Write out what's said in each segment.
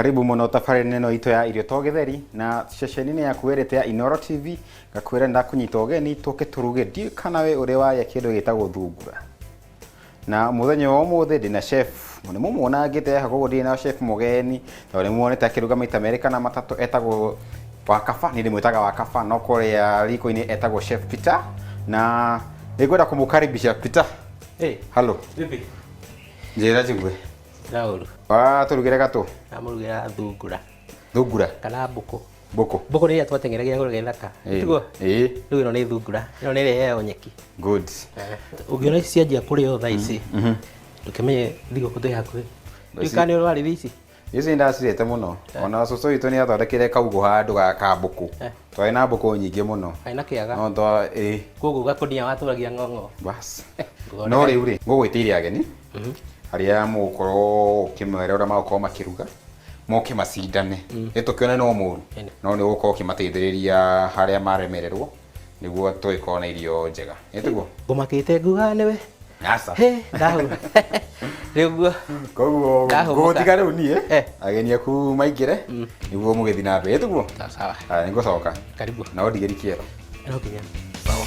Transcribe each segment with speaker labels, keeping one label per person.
Speaker 1: Karibu muno tafari neno ito ya irio togetheri na ceceni-ini ya kuwerete ya Inoro TV ngakwira ndakunyita ugeni tuke turuge ndi kana we uri waya kindu gitagwo thungura na muthenya wa umuthi ndina chef mune mumona ngite hago ndi na chef mugeni tore muonete akiruga maita meri kana matatu etagwo Wakaba ni ndimwitaga Wakaba no kuria riko-ini etagwo Chef Peter na nigwenda kumukaribisha Peter. Hello.
Speaker 2: Vipi?
Speaker 1: Njira jigwe.
Speaker 2: Raulu.
Speaker 1: Turugire gato.
Speaker 2: Amurugira thungura.
Speaker 1: Thungura.
Speaker 2: Kana buko.
Speaker 1: Buko.
Speaker 2: Buko ni atwatengeregia gore thaka. Tiguo. Riu ino ni thungura. Ino ni reheo nyeki.
Speaker 1: Good.
Speaker 2: Ugiona ici cianjia kurio thaa ici. Tukimenye thigo kuthi hakuhi. Ndikani uri wari thici.
Speaker 1: Ici ndacirete muno. Ona cucu witu ni athondekire kaugo handu gaka buku. Twai na buku nyingi muno.
Speaker 2: Aina kiaga.
Speaker 1: No to
Speaker 2: Koguo gakonia waturagia ng'ong'o.
Speaker 1: Bas. No riu ri ngugwitiria ageni. Haria mukorwo kimwere ura magukorwo makiruga moke macindane tukiona no muru no ni gukorwo kimateithiriria haria maremererwo niguo twikona irio njega nitugo
Speaker 2: ngumakite nguga niwe
Speaker 1: asa
Speaker 2: ndahura riu
Speaker 1: koguo gutiga riu nie ageni aku maingire niguo mugithi na mbere nitugo
Speaker 2: sawa
Speaker 1: ningucoka
Speaker 2: karibu
Speaker 1: na ndigiri kiero
Speaker 2: no kinya sawa.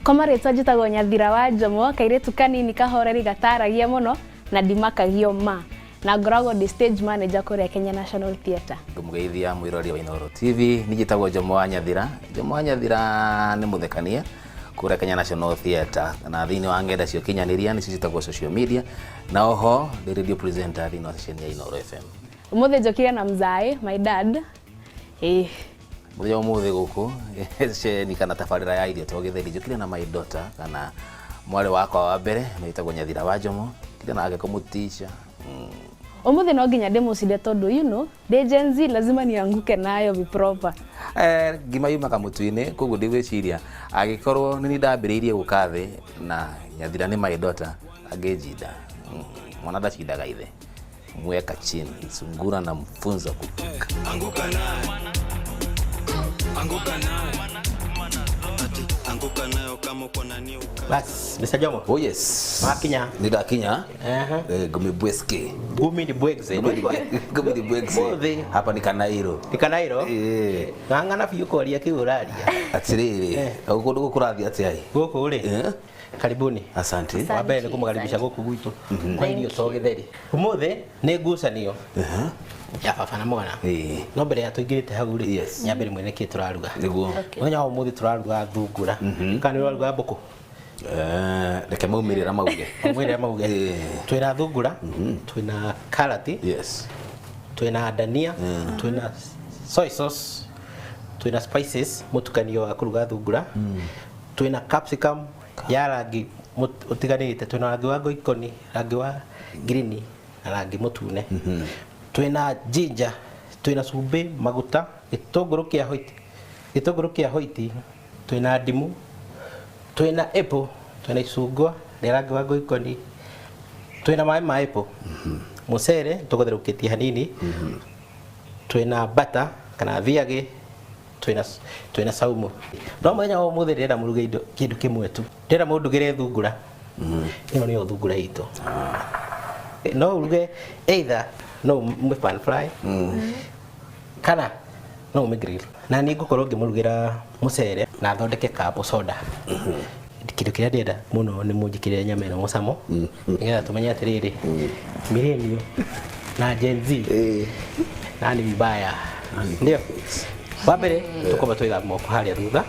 Speaker 3: Koma ritwa njitagwo Nyathira wa Njomo kairetu kanini kahoreri gataragia muno na ndimakagio ma na ngoragwo ndi stage manager kuria Kenya National Theatre.
Speaker 4: Ndumugeithia mwirori wa Inoro TV nijitagwo Njomo wa Nyathira. Njomo wa Nyathira ni muthekania kuria Kenya National Theatre na thiini wa ngenda cio kinyaniria ni citagwo social media na oho the radio presenter thiini wa station ya Inoro FM.
Speaker 3: Umuthi njokire na mzai my dad
Speaker 4: Muthenya umuthi guku ni kana tabarira ya irio togetheri njukire na my daughter kana mwale wakwa wa mbere metagwo Nyathira wa Njomo kile na age kumutisha.
Speaker 3: Umuthi no nginya ndimucinde tondu you know the Gen Z lazima nianguke nayo be proper.
Speaker 4: Gima yuma kamutuine koguo ndigwiciria agikorwo ni ndambiriirie gukathi na Nyathira ni my daughter agejida mwana ndacindaga ithe mweka chini sungura na mfunza kupika
Speaker 5: anguka nayo kama uko na new
Speaker 2: Bas, Mr. Jomo.
Speaker 4: Oh yes.
Speaker 2: Makinya.
Speaker 4: Nidakinya. Gumi bweske.
Speaker 2: Gumi ni bwegze.
Speaker 4: Gumi ni bwegze. Hapa ni Kanairo.
Speaker 2: Ni Kanairo? Ngangana biu koria kiuraria.
Speaker 4: Atiriri. Ukundu gukurathi atiai.
Speaker 2: Guku uri. Karibuni.
Speaker 4: Asante.
Speaker 2: Wabere ni kumukaribisha guku gwitu. Kwa irio togetheri. Umuthi ni ngucanio. Ya baba na mwana. No mbere ya tuingirite hau ri. Nyambere mwene ki turaruga.
Speaker 4: Niguo.
Speaker 2: Muthenya wa umuthi turaruga thungura. Kana uraruga mbuku.
Speaker 4: Reke maumirira mauge.
Speaker 2: Maumirira mauge. Twina thungura, twina karati.
Speaker 4: Yes.
Speaker 2: Twina dania, twina soy sauce, twina spices, mutukanio wa kuruga thungura. Twina capsicum ya rangi utiganite, twina rangi wa ngoikoni, rangi wa green na rangi mutune. Twina ginger, twina cumbi, maguta, gitunguru kia hoiti, twina ndimu, twina apple, twina icungwa ni rangi wa ngoikoni, twina mai ma apple, mucere tugotherũkĩtie hanini, twina butter kana thiagĩ, twina saumu. No muthenya wa ũmũthĩ ndĩrenda mũruge indo kĩndũ kĩmwe tu, ndĩrenda mũndugĩre thungura. Ĩno nĩyo thungura itũ. No uruge either no pan fry kana no grill. Na nĩ ngũkorwo ngĩmũrugĩra mũcere na thondeke kapo soda. Kĩndũ kĩrĩa ndĩrenda mũno nĩ mũnjĩkĩrĩre nyama ĩno mũcamo nĩgetha tũmenye atĩrĩrĩ millennial na Gen Z na ni vibaya ndio wambere tũkoma twĩga moko harĩa thutha.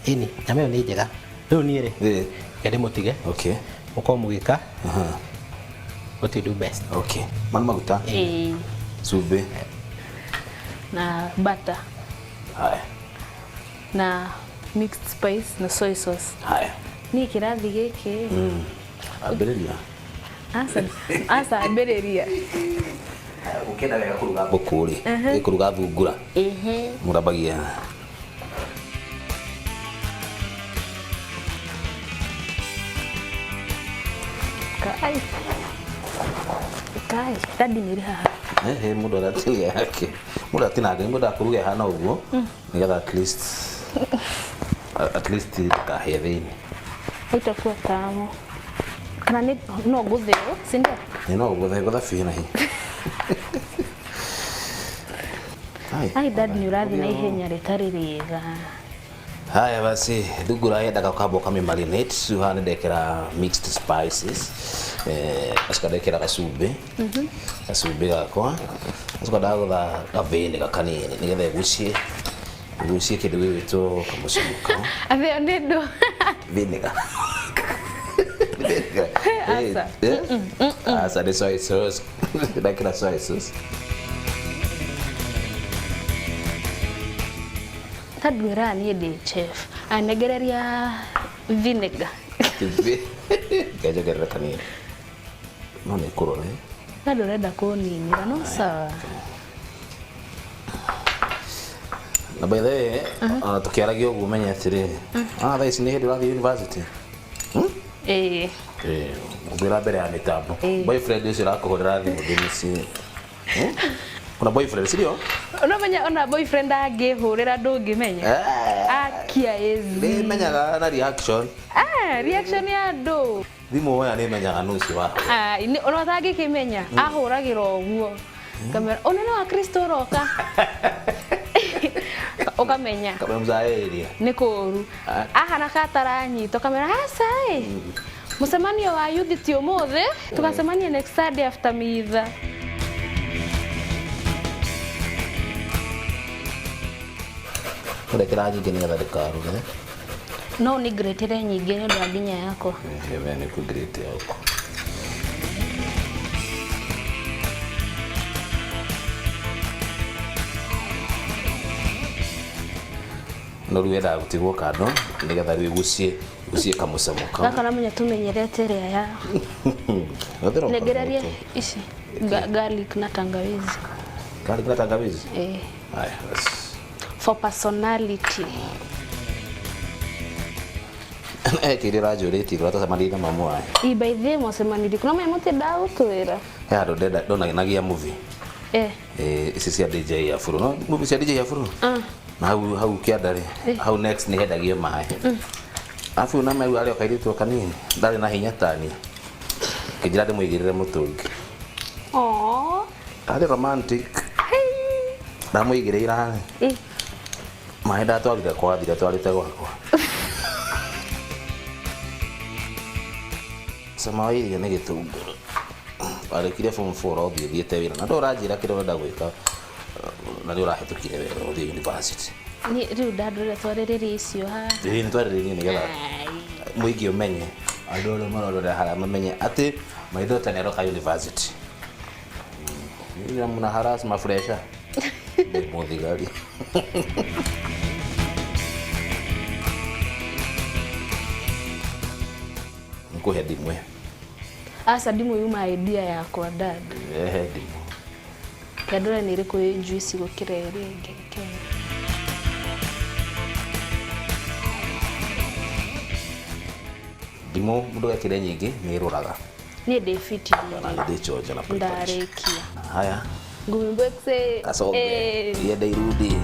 Speaker 2: Ini nyama ĩyo nĩ njega rĩu niĩ rĩ ngende mũtige mũkorwo mũgĩka what you do best.
Speaker 4: Okay. Man maguta. Sube.
Speaker 3: Na butter.
Speaker 4: Haya.
Speaker 3: Na mixed spice na soy sauce.
Speaker 4: Haya.
Speaker 3: Ni kirathi giki.
Speaker 4: Ambĩrĩria.
Speaker 3: Asa ambĩrĩria.
Speaker 4: Ukenda wega kuruga mbuku ri. Kuruga thungura. Mũrambagia.
Speaker 3: Kai, tadi niri haha.
Speaker 4: Mundu aratiga yake. muda tinage muda kuruge hana uguo nigetha at least ka heaven
Speaker 3: itakuwa tamu kana ni no gutheo sindio
Speaker 4: ni no gutheo fina hi
Speaker 3: ai dad ni urathi na ihenya ritari riega.
Speaker 4: Haya basi thungura yendaga kamba ukamimarinate uhana ndekera mixed spices askadekera gasumbi gasumbi gakwa askada gutha gavene gakanini nigetha gucie kindu gigwitwo kamucuka
Speaker 3: Atheo ni ndo
Speaker 4: vinegar asa de soy sauce ndekera soy sauce
Speaker 3: tadwira ni ndi chef anegereria vinegar
Speaker 4: gajagerera kanini no ni kurore
Speaker 3: tadu reda kuninira no sawa
Speaker 4: na by the way tukiaragia uguo menye atiri thaa ici ni hindi urathi university ubira mbere ya mitambo boyfriend ucio arakuhurira thimu thimuci kuna boyfriend sirio
Speaker 3: unamenya ona boyfriend angihurira ndungimenya akia ezi
Speaker 4: ni menyaga na reaction
Speaker 3: reaction ya ndo
Speaker 4: thimu oya ni menyaga nuci wa
Speaker 3: ni ona tangikimenya ahuragira uguo kamera onene wa Kristo roka ukamenya
Speaker 4: kama mzaeria
Speaker 3: ni kuru ahana kataranyito kamera hasa musemanio wa youth ti umuthi tukasemania next Saturday after mitha
Speaker 4: ndekera nyingi nigetha ndikaruge
Speaker 3: no ni gretere nyingi ni ndo nginya yako
Speaker 4: ni ku grete yako no rueda gutigwo kando nigetha rwigucie kamucamuka
Speaker 3: gaka namenya tumenyerete ria ya negereria ici garlic na tangawizi
Speaker 4: haya basi
Speaker 3: for personality
Speaker 4: kirira njuriti kwa tata marina mamwa
Speaker 3: ibaithe mosemaniri kuna mwe muti dau twira
Speaker 4: ya ndo ndona nagia movie isi cia DJ ya furu no movie cia DJ ya furu na hau kiandari hau next ni hendagio mai afu na mai ari okairito kanini ndari na hinya tani kijira de muigirire mutungi ari romantic na muigirira maenda twarire kwa thira twarite gwakwa sama irio ni gitunguru arekire form 4 othie thiete wira na ndoranjira kiro nda gwika na ni urahetukire wira uthie university
Speaker 3: ni riu ndandure twariririe icio ha
Speaker 4: ni twariririe ni getha muigi umenye andu ro marorora hara mamenye ati maithota ni aroka university ni muna haras mafresha muthigari nikuhe dimwe
Speaker 3: asa ndimu yuma idea ya kwa dad
Speaker 4: dimu
Speaker 3: kadora ni riko juice gukira iri ngeke
Speaker 4: dimu mundu gakire nyingi ni ruraga
Speaker 3: ni defiti
Speaker 4: na ndi choja na
Speaker 3: ndarekia
Speaker 4: haya
Speaker 3: ngumbe kse
Speaker 4: kasoge yenda irudi